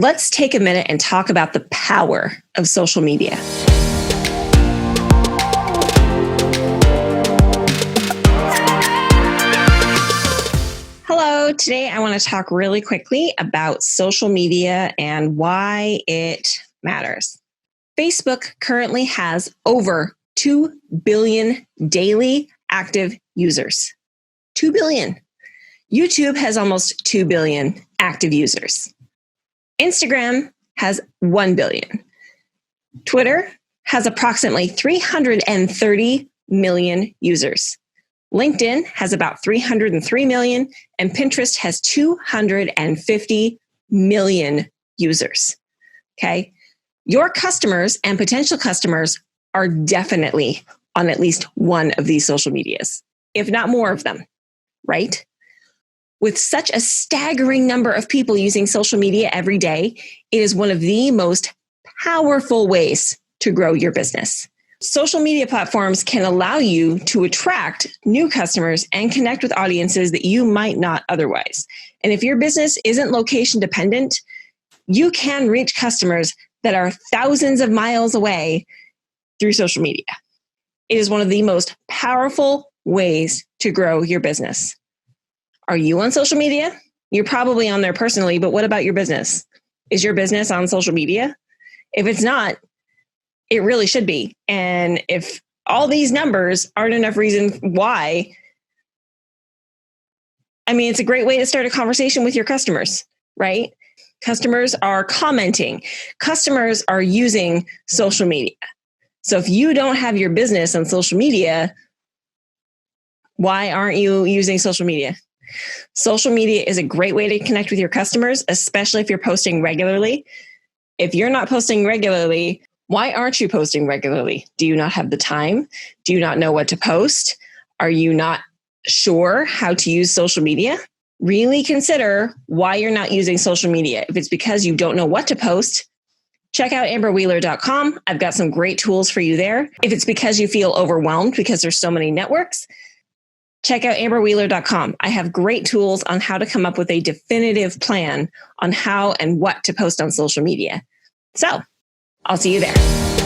Let's take a minute and talk about the power of social media. Hello, today I want to talk really quickly about social media and why it matters. Facebook currently has over 2 billion daily active users. 2 billion. YouTube has almost 2 billion active users. Instagram has 1 billion. Twitter has approximately 330 million users. LinkedIn has about 303 million, and Pinterest has 250 million users. Okay? Your customers and potential customers are definitely on at least one of these social medias, if not more of them, right? With such a staggering number of people using social media every day, it is one of the most powerful ways to grow your business. Social media platforms can allow you to attract new customers and connect with audiences that you might not otherwise. And if your business isn't location dependent, you can reach customers that are thousands of miles away through social media. It is one of the most powerful ways to grow your business. Are you on social media? You're probably on there personally, but what about your business? Is your business on social media? If it's not, it really should be. And if all these numbers aren't enough reason why, it's a great way to start a conversation with your customers, right? Customers are commenting. Customers are using social media. So if you don't have your business on social media, why aren't you using social media? Social media is a great way to connect with your customers, especially if you're posting regularly. If you're not posting regularly, why aren't you posting regularly? Do you not have the time? Do you not know what to post? Are you not sure how to use social media? Really consider why you're not using social media. If it's because you don't know what to post, check out amberwheeler.com. I've got some great tools for you there. If it's because you feel overwhelmed because there's so many networks, check out amberwheeler.com. I have great tools on how to come up with a definitive plan on how and what to post on social media. So, I'll see you there.